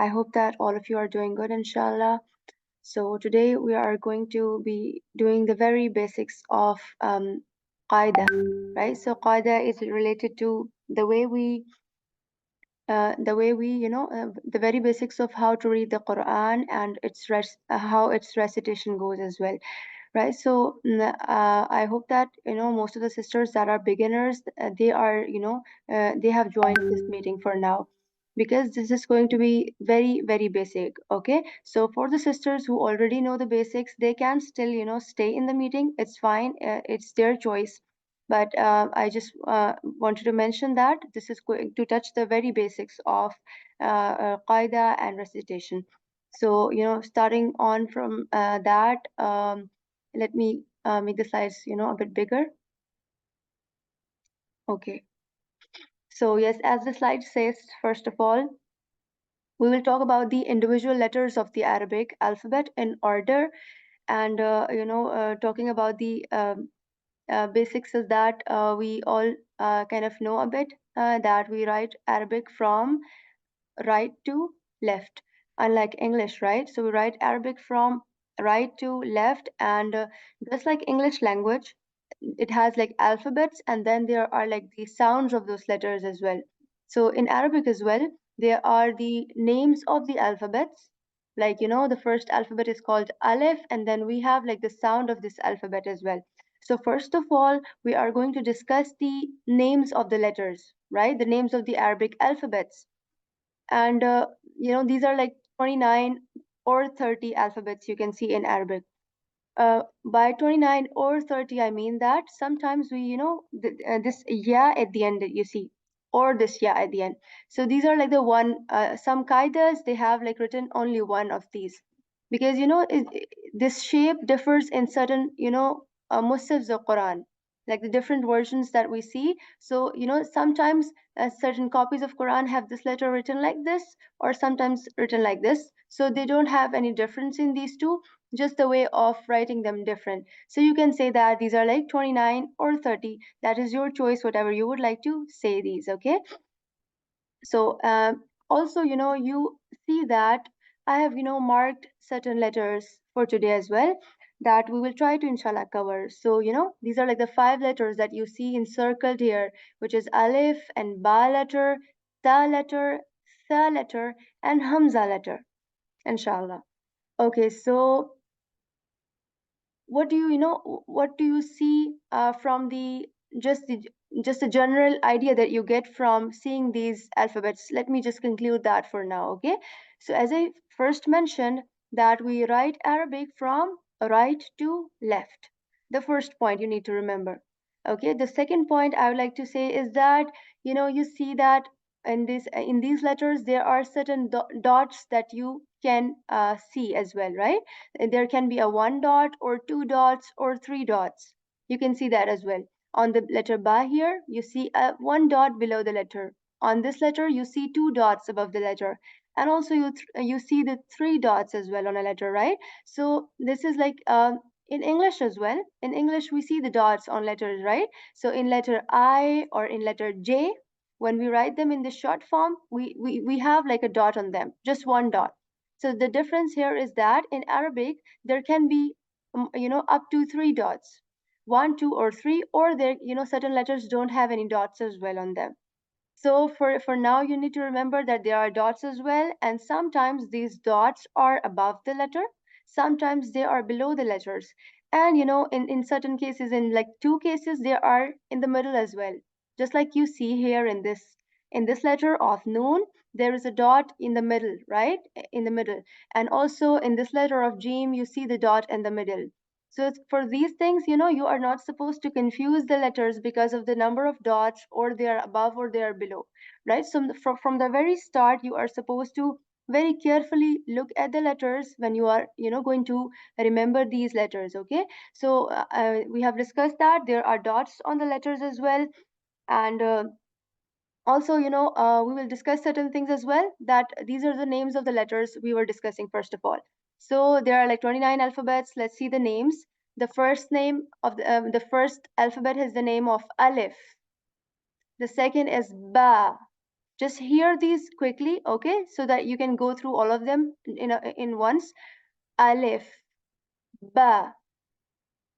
I hope that all of you are doing good, inshallah. So today we are going to be doing the very basics of Qaida, right? So Qaida is related to the very basics of how to read the Quran and how its recitation goes as well, right? So I hope that most of the sisters that are beginners, they are they have joined this meeting for now, because this is going to be very very basic. Okay, so for the sisters who already know the basics, they can still stay in the meeting. It's fine, it's their choice. But I just wanted to mention that this is going to touch the very basics of qaida and recitation. So starting on from that, let me make the slides a bit bigger. Okay, so yes, as the slide says, first of all, we will talk about the individual letters of the Arabic alphabet in order, and talking about the basics is that we all kind of know a bit, that we write Arabic from right to left, unlike English, right? So we write Arabic from right to left, and just like English language, it has like alphabets, and then there are like the sounds of those letters as well. So in Arabic as well, there are the names of the alphabets. Like, the first alphabet is called Aleef, and then we have like the sound of this alphabet as well. So first of all, we are going to discuss the names of the letters, right? The names of the Arabic alphabets. And these are like 29 or 30 alphabets you can see in Arabic. By 29 or 30, I mean that sometimes we, this ya at the end that you see, or this ya at the end. So these are like the one, some qaidas, they have like written only one of these. Because, this shape differs in certain, mushafs of Quran, like the different versions that we see. So, sometimes certain copies of Quran have this letter written like this, or sometimes written like this. So they don't have any difference in these two, just the way of writing them different. So you can say that these are like 29 or 30. That is your choice, whatever you would like to say these, okay? So also, you see that I have, marked certain letters for today as well, that we will try to inshallah cover. So, these are like the 5 letters that you see encircled here, which is Alif and Ba letter, Ta letter, Tha letter, and Hamza letter, inshallah. Okay, so what do you see from the just the just a general idea that you get from seeing these alphabets? Let me just conclude that for now. Okay, so as I first mentioned, that we write Arabic from right to left, the first point you need to remember. Okay, the second point I would like to say is that you see that in these letters there are certain dots that you can see as well, right? There can be a 1 dot or 2 dots or 3 dots. You can see that as well. On the letter ba here, you see a 1 dot below the letter. On this letter, you see 2 dots above the letter. And also you see the 3 dots as well on a letter, right? So this is like in English as well. In English, we see the dots on letters, right? So in letter I or in letter J, when we write them in the short form, we have like a dot on them, just 1 dot. So the difference here is that in Arabic, there can be, up to 3 dots, 1, 2, or 3, or there, certain letters don't have any dots as well on them. So for now, you need to remember that there are dots as well, and sometimes these dots are above the letter, sometimes they are below the letters, and in certain cases, in like 2 cases, they are in the middle as well. Just like you see here in this letter of noon, there is a dot in the middle, right? In the middle, and also in this letter of Jim, you see the dot in the middle. So for these things, you are not supposed to confuse the letters because of the number of dots, or they are above or they are below, right? So from the very start, you are supposed to very carefully look at the letters when you are, going to remember these letters, okay? So we have discussed that there are dots on the letters as well. And also, we will discuss certain things as well, that these are the names of the letters we were discussing first of all. So there are like 29 alphabets. Let's see the names. The first name of the first alphabet is the name of Alif. The second is Ba. Just hear these quickly, okay, so that you can go through all of them in once. Alif, ba,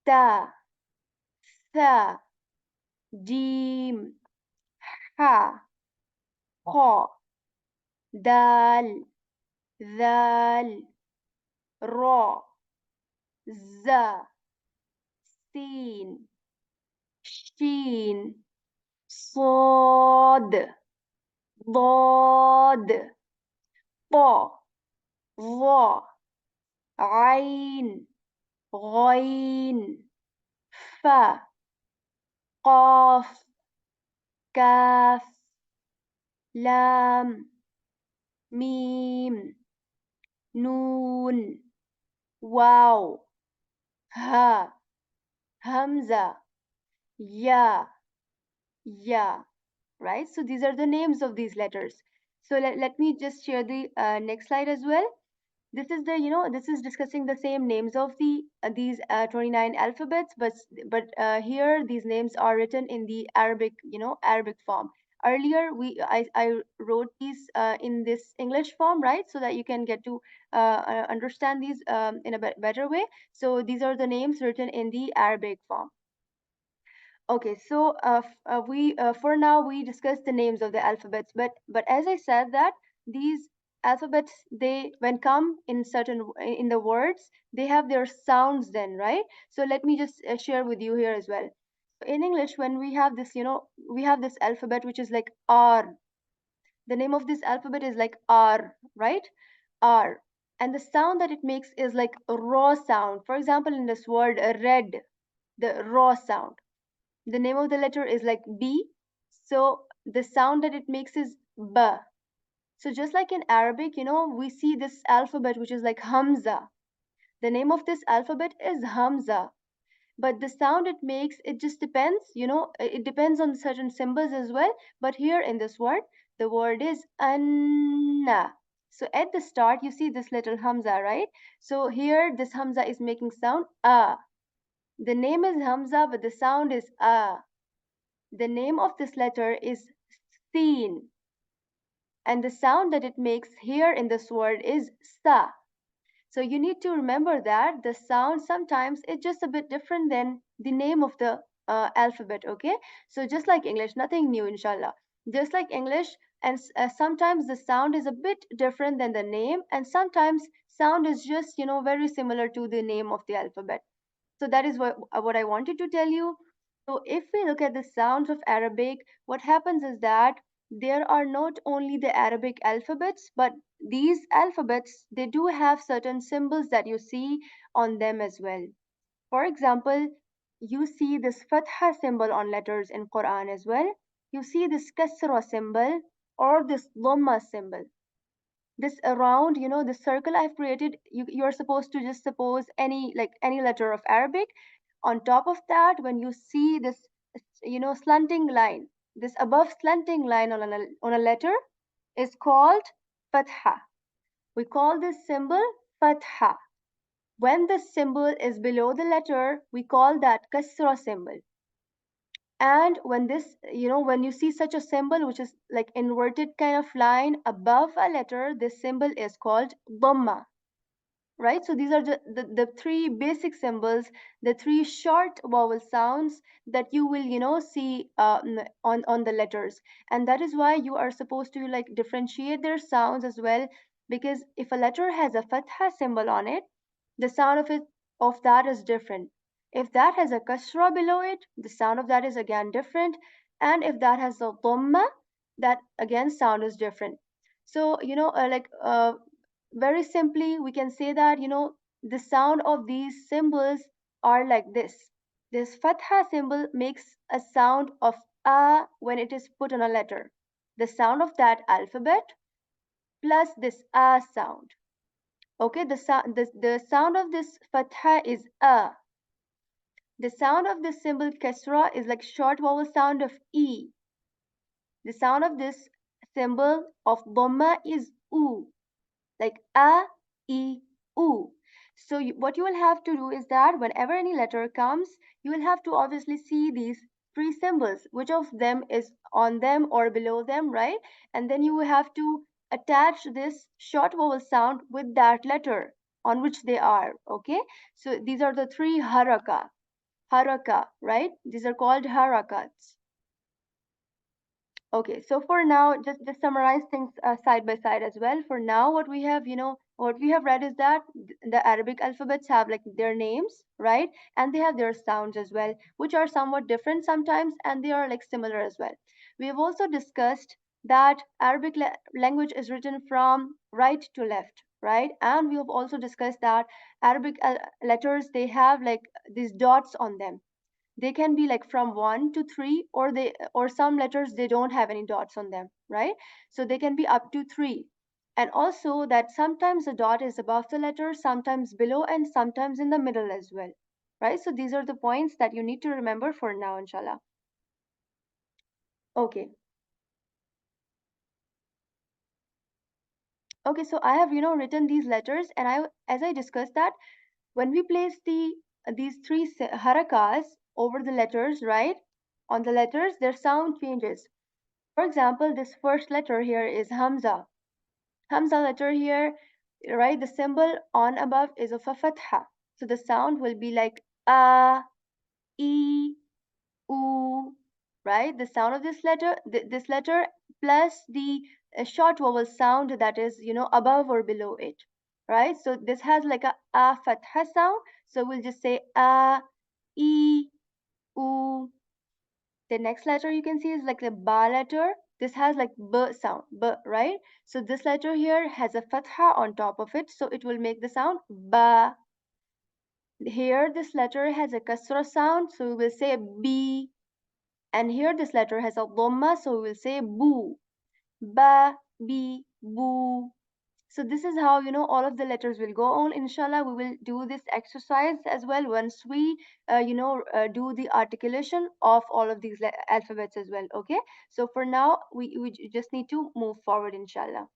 ta, tha, jim, ha, kha, dal, dhal, ra, za, sin, shin, صاد ضاد طا ظا عين غين فا قاف كاف لام ميم نون واو ها همزة يا ya, right? So these are the names of these letters. So let me just share the next slide as well. This is the, this is discussing the same names of these 29 alphabets, but here these names are written in the Arabic, Arabic form. Earlier I wrote these in this English form, right? So that you can get to understand these in a better way. So these are the names written in the Arabic form. Okay, so we for now we discussed the names of the alphabets, but as I said that these alphabets, they when come in in the words, they have their sounds then, right? So let me just share with you here as well. In English, when we have this, we have this alphabet which is like R. The name of this alphabet is like R, right? R, and the sound that it makes is like a raw sound. For example, in this word red, the raw sound, the name of the letter is like B. So the sound that it makes is B. So just like in Arabic, we see this alphabet which is like Hamza. The name of this alphabet is Hamza. But the sound it makes, it just depends, it depends on certain symbols as well. But here in this word, the word is Anna. So at the start, you see this little Hamza, right? So here, this Hamza is making sound A. The name is Hamza, but the sound is A. The name of this letter is Sin, and the sound that it makes here in this word is Sa. So you need to remember that the sound sometimes it's just a bit different than the name of the alphabet, okay? So just like English, nothing new, inshallah. Just like English, and sometimes the sound is a bit different than the name, and sometimes sound is just, very similar to the name of the alphabet. So that is what I wanted to tell you. So if we look at the sounds of Arabic, what happens is that there are not only the Arabic alphabets, but these alphabets, they do have certain symbols that you see on them as well. For example, you see this fatha symbol on letters in Quran as well. You see this kasra symbol or this dhamma symbol. This around, the circle I've created, you're supposed to just suppose any letter of Arabic. On top of that, when you see this, slanting line, this above slanting line on a letter is called fatha. We call this symbol fatha. When this symbol is below the letter, we call that kasra symbol. And when this, when you see such a symbol which is like inverted kind of line above a letter, this symbol is called dhamma, right? So these are the three basic symbols, the three short vowel sounds that you will, see on the letters. And that is why you are supposed to like differentiate their sounds as well, because if a letter has a fatha symbol on it, the sound of that is different. If that has a kasra below it, the sound of that is again different. And if that has a dhamma, that again sound is different. So, very simply, we can say that, the sound of these symbols are like this. This fatha symbol makes a sound of a when it is put on a letter. The sound of that alphabet plus this a sound. Okay, the sound of this fatha is a. The sound of this symbol kasra is like short vowel sound of e. The sound of this symbol of dhamma is u, like a, e, u. So what you will have to do is that whenever any letter comes, you will have to obviously see these three symbols, which of them is on them or below them, right? And then you have to attach this short vowel sound with that letter on which they are, okay? So these are the three haraka, right? These are called harakats. Okay, so for now, just summarize things side by side as well. For now, what we have, what we have read is that the Arabic alphabets have like their names, right? And they have their sounds as well, which are somewhat different sometimes, and they are like similar as well. We have also discussed that Arabic language is written from right to left, right? And we have also discussed that Arabic letters, they have like these dots on them. They can be like from 1 to 3, or some letters they don't have any dots on them, right? So they can be up to 3. And also that sometimes the dot is above the letter, sometimes below, and sometimes in the middle as well, right? So these are the points that you need to remember for now, inshallah. Okay. Okay, so I have written these letters, and as I discussed that when we place these three harakas over the letters, right, on the letters, their sound changes. For example, this first letter here is Hamza. Hamza letter here, right? The symbol on above is of a fatha. So the sound will be like a, e, u, right? The sound of this letter, this letter plus the short vowel sound that is, above or below it, right? So this has like a fatha sound. So we'll just say a, e, u. The next letter you can see is like the ba letter. This has like b sound, b, right? So this letter here has a fatha on top of it, so it will make the sound ba. Here this letter has a kasra sound, so we will say b. And here this letter has a dhamma, so we will say boo. Ba, bi, boo. So this is how all of the letters will go on. Inshallah, we will do this exercise as well once we do the articulation of all of these alphabets as well. Okay, so for now we just need to move forward, inshallah.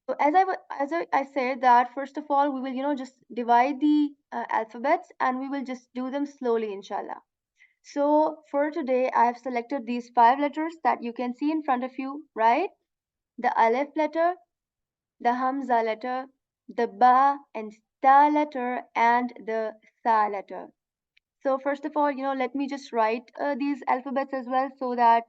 So as I said that first of all we will just divide the alphabets, and we will just do them slowly, inshallah. So for today I have selected these 5 letters that you can see in front of you, right? The Aleef letter, the Hamza letter, the Ba and Ta letter, and the Tha letter. So first of all, let me just write these alphabets as well, so that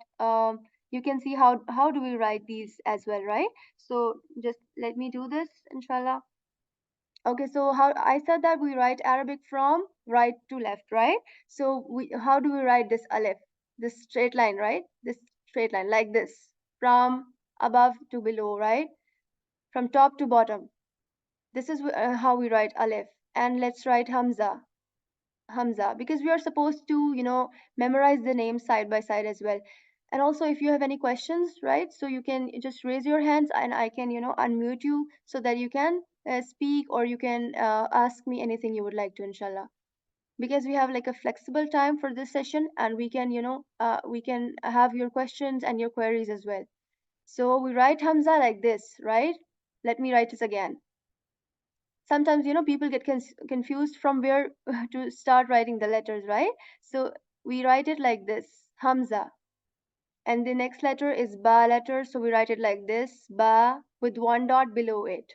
you can see how do we write these as well, right? So just let me do this, inshallah. Okay, so how I said that we write Arabic from right to left, right? So how do we write this Aleph? This straight line, right? This straight line like this, from above to below, right? From top to bottom. This is how we write Aleph. And let's write Hamza, because we are supposed to, memorize the names side by side as well. And also, if you have any questions, right, so you can just raise your hands, and I can, unmute you so that you can speak, or you can ask me anything you would like to, inshallah. Because we have like a flexible time for this session, and we can, we can have your questions and your queries as well. So we write Hamza like this, right? Let me write this again. Sometimes people get confused from where to start writing the letters, right? So we write it like this, Hamza. And the next letter is Ba letter, so we write it like this, Ba, with 1 dot below it.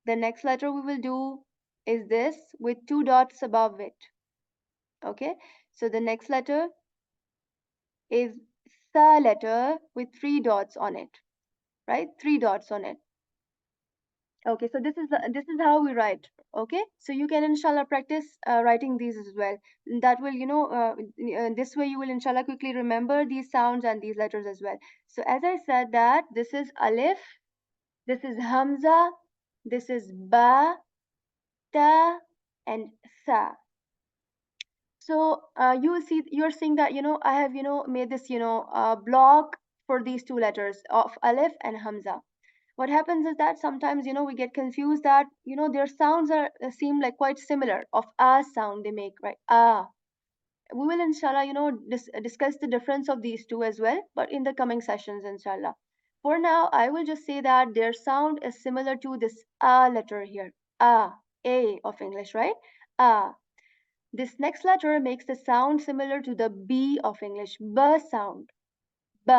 The next letter we will do is this, with 2 dots above it. Okay, so the next letter is Sa letter with 3 dots on it, right? 3 dots on it. Okay, so this is how we write. Okay, so you can inshallah practice writing these as well. That will, this way you will inshallah quickly remember these sounds and these letters as well. So as I said that this is Alif, this is Hamza, this is Ba, Ta, and Sa. So you will see, you're seeing that I have made this block for these 2 letters of Alif and Hamza. What happens is that sometimes we get confused that their sounds are seem like quite similar, of a sound they make, right? Ah, we will inshallah discuss the difference of these two as well, but in the coming sessions, inshallah. For now I will just say that their sound is similar to this a letter here, a of English, right? A. This next letter makes the sound similar to the B of English, B sound, B.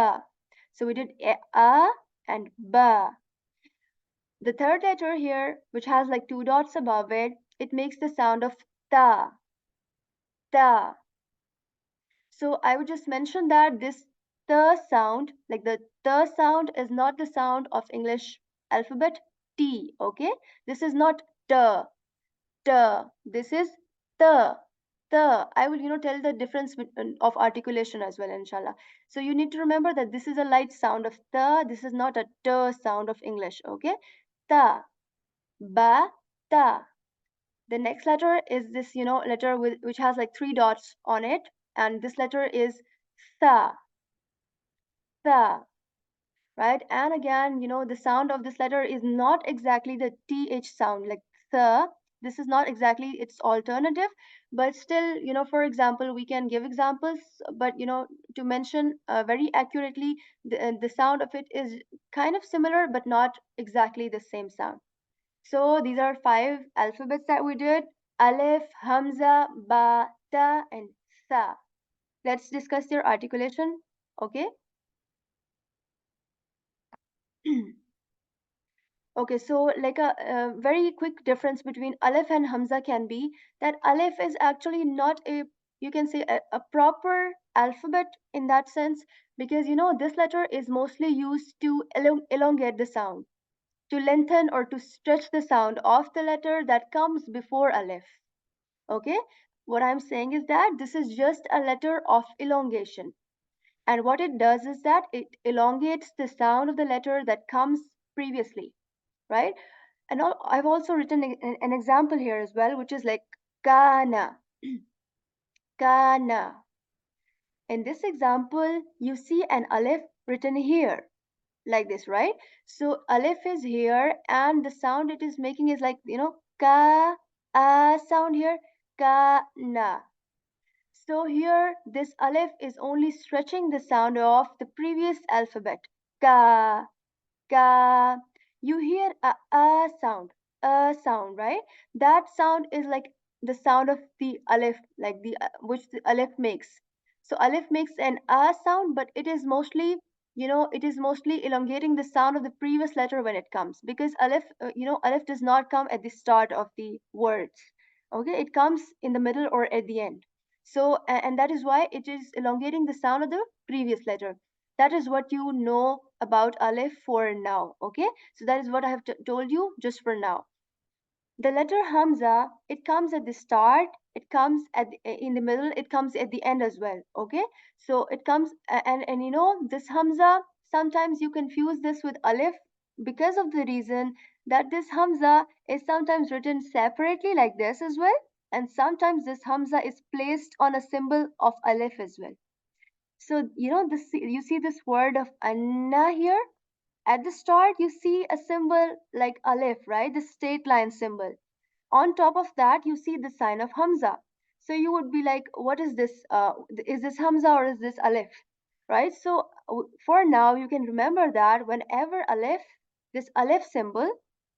So we did A and B. The third letter here, which has like two dots above it, it makes the sound of ta, ta. So I would just mention that this the sound, like the sound is not the sound of English alphabet T, okay? This is not t, t. This is the, the. I will, tell the difference of articulation as well, inshallah. So you need to remember that this is a light sound of the. This is not a t sound of English, okay? Ta, ba, ta. The next letter is this, letter which has like three dots on it, and this letter is tha, tha, right? And again, the sound of this letter is not exactly the th sound, like tha. This is not exactly its alternative, but still, for example, we can give examples, but to mention very accurately, the sound of it is kind of similar, but not exactly the same sound. So these are five alphabets that we did: Alif, Hamza, Ba, Ta, and Sa. Let's discuss their articulation. Okay. Okay, so like a very quick difference between Alif and Hamza can be that Alif is actually not you can say a proper alphabet in that sense, because this letter is mostly used to elongate the sound, to lengthen or to stretch the sound of the letter that comes before Alif. Okay, what I'm saying is that this is just a letter of elongation. And what it does is that it elongates the sound of the letter that comes previously, right? And I've also written an example here as well, which is like kana, kana. In this example, you see an alif written here, like this, right? So alif is here, and the sound it is making is like, ka, a sound here, ka, na. So here, this aleph is only stretching the sound of the previous alphabet. Ka, ka. You hear a sound, right? That sound is like the sound of the aleph, like the which the aleph makes. So aleph makes an a sound, but it is mostly, it is mostly elongating the sound of the previous letter when it comes, because aleph, aleph does not come at the start of the words. Okay, it comes in the middle or at the end. So, and that is why it is elongating the sound of the previous letter. That is what you know about Aleph for now. Okay, so that is what I have told you just for now. The letter Hamza, it comes at the start, it comes at in the middle, it comes at the end as well. Okay, so it comes and this Hamza, sometimes you confuse this with Aleph because of the reason that this Hamza is sometimes written separately like this as well, and sometimes this Hamza is placed on a symbol of Aleph as well. So this, you see this word of Anna here at the start, you see a symbol like Aleph, right? The straight line symbol. On top of that, you see the sign of Hamza. So you would be like, what is this? Is this Hamza or is this Aleph? Right? So for now, you can remember that whenever Aleph, this Aleph symbol,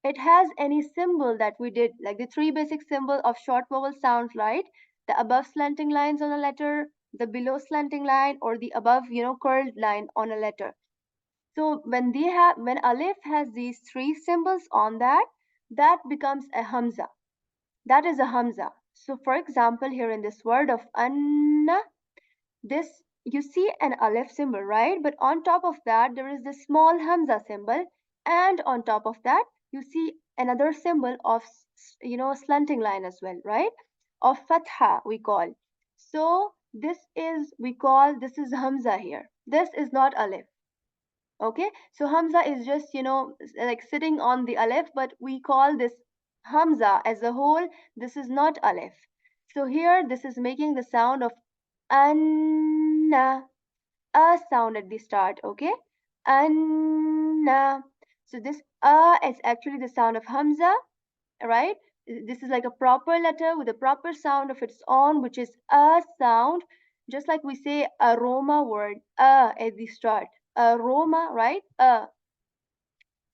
it has any symbol that we did, like the three basic symbol of short vowel sounds, right? The above slanting lines on a letter, the below slanting line, or the above, curled line on a letter. So when Aleph has these three symbols on that, that becomes a Hamza. That is a Hamza. So for example, here in this word of Anna, this you see an Aleph symbol, right? But on top of that, there is this small Hamza symbol. And on top of that, you see another symbol of, slanting line as well, right? Of Fatha, we call. So this is Hamza here. This is not Aleph. Okay, so Hamza is just, like sitting on the Aleph, but we call this Hamza as a whole. This is not Aleph. So here, this is making the sound of Anna, a sound at the start, okay? Anna. So this is actually the sound of Hamza, right? This is like a proper letter with a proper sound of its own, which is a sound, just like we say aroma word, at the start. Aroma, right?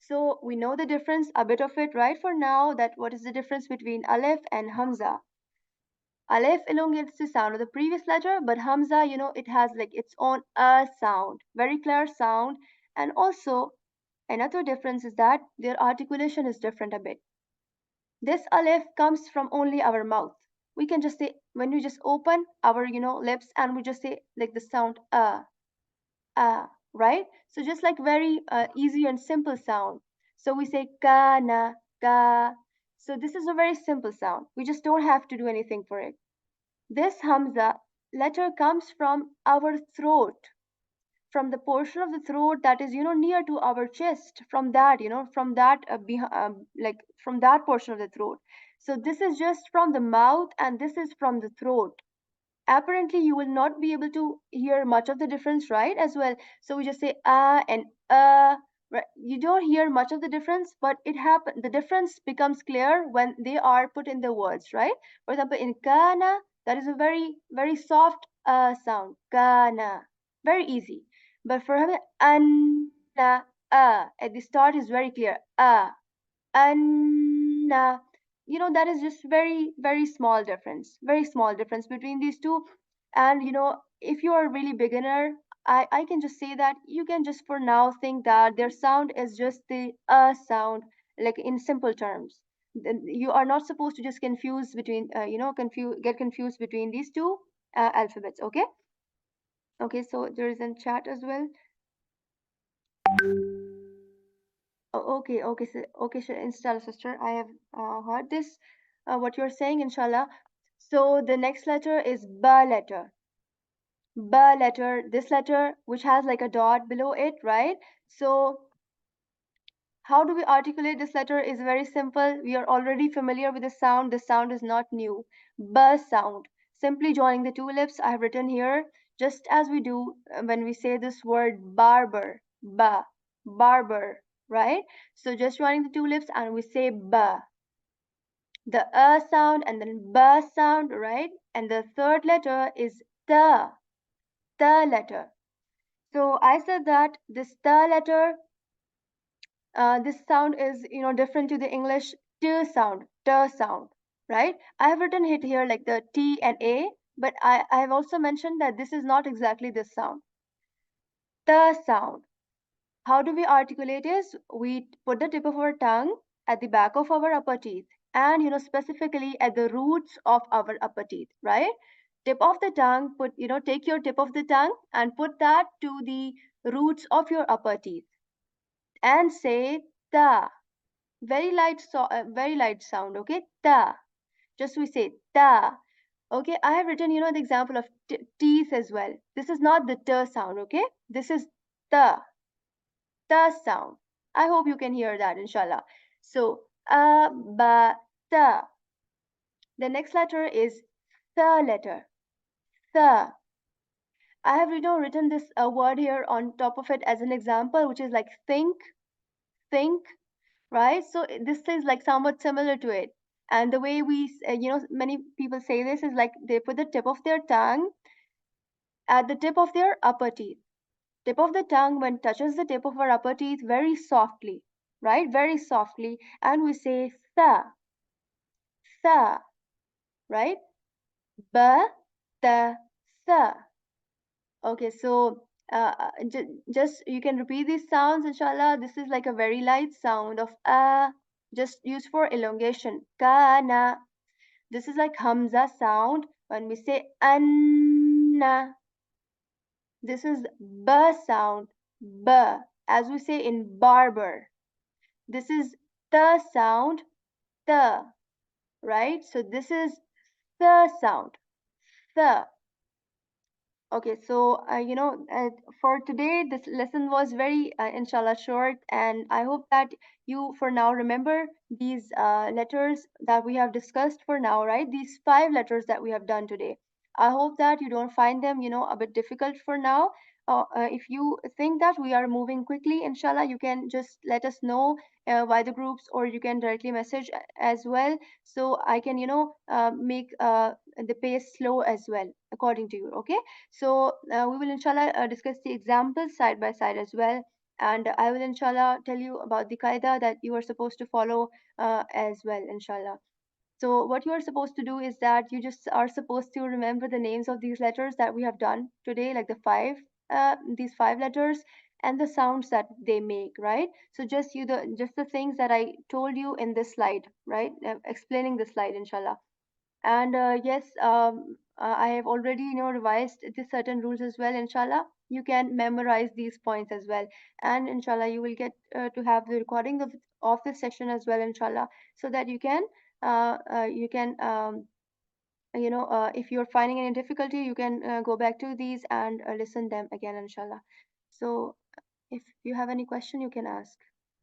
So we know the difference, a bit of it, right? For now, that what is the difference between Aleph and Hamza? Aleph elongates the sound of the previous letter, but Hamza, it has like its own a sound, very clear sound. And also, another difference is that their articulation is different a bit. This Aleph comes from only our mouth. We can just say, when we just open our, lips and we just say like the sound right? So just like very easy and simple sound. So we say kana, ka. So this is a very simple sound. We just don't have to do anything for it. This Hamza letter comes from our throat, from the portion of the throat that is, near to our chest, from that, from that, like from that portion of the throat. So this is just from the mouth and this is from the throat. Apparently you will not be able to hear much of the difference, right, as well. So we just say and right? You don't hear much of the difference, but the difference becomes clear when they are put in the words, right? For example, in kana, that is a very very soft sound, kana, very easy. But for having anna, at the start is very clear, and that is just very very small difference, very small difference between these two. And if you are really beginner, I can just say that you can just for now think that their sound is just the sound, like in simple terms. Then you are not supposed to just confuse between get confused between these two alphabets, okay? Okay, so there is in chat as well. Oh, okay, okay, okay, sure, inshallah, sister. I have heard this, what you're saying, inshallah. So the next letter is ba letter. Ba letter, this letter, which has like a dot below it, right? So how do we articulate this letter is very simple. We are already familiar with the sound. The sound is not new. Ba sound. Simply joining the two lips, I have written here, just as we do when we say this word barber. Ba, barber, right? So just joining the two lips and we say ba. The sound and then ba sound, right? And the third letter is the letter. So I said that this the letter, this sound is different to the English t sound, right? I have written it here like the T and A, but I have also mentioned that this is not exactly this sound. The sound. How do we articulate is we put the tip of our tongue at the back of our upper teeth and specifically at the roots of our upper teeth, right? Tip of the tongue, take your tip of the tongue and put that to the roots of your upper teeth and say ta. Very light sound, okay? Ta. Just we say ta. Okay, I have written, the example of teeth as well. This is not the t sound, okay? This is ta, the sound. I hope you can hear that, inshallah. So, ba, ta. The next letter is the letter. The. I have written this word here on top of it as an example, which is like think, right? So this is like somewhat similar to it. And the way many people say this is like they put the tip of their tongue at the tip of their upper teeth. Tip of the tongue when touches the tip of our upper teeth very softly, right? Very softly. And we say tha, right? Ba, ta, tha. Okay, so just you can repeat these sounds, inshallah. This is like a very light sound of just used for elongation. Kana. This is like Hamza sound when we say anna. This is ba sound, ba, as we say in barber. This is the sound, the, right? So this is the sound, the. Okay, so for today, this lesson was very, inshallah, short, and I hope that you, for now, remember these letters that we have discussed for now, right? These 5 letters that we have done today. I hope that you don't find them, a bit difficult for now. If you think that we are moving quickly, inshallah, you can just let us know by the groups, or you can directly message as well, so I can, make the pace slow as well, according to you. Okay. So we will inshallah discuss the examples side by side as well. And I will inshallah tell you about the qaida that you are supposed to follow as well, inshallah. So what you are supposed to do is that you just are supposed to remember the names of these letters that we have done today, like these five letters, and the sounds that they make, right? So just the things that I told you in this slide, right? Explaining the slide, inshallah. And yes, I have already, revised the certain rules as well. Inshallah, you can memorize these points as well. And inshallah, you will get to have the recording of this session as well, inshallah, so that you can, if you're finding any difficulty, you can go back to these and listen them again, inshallah. So if you have any question, you can ask.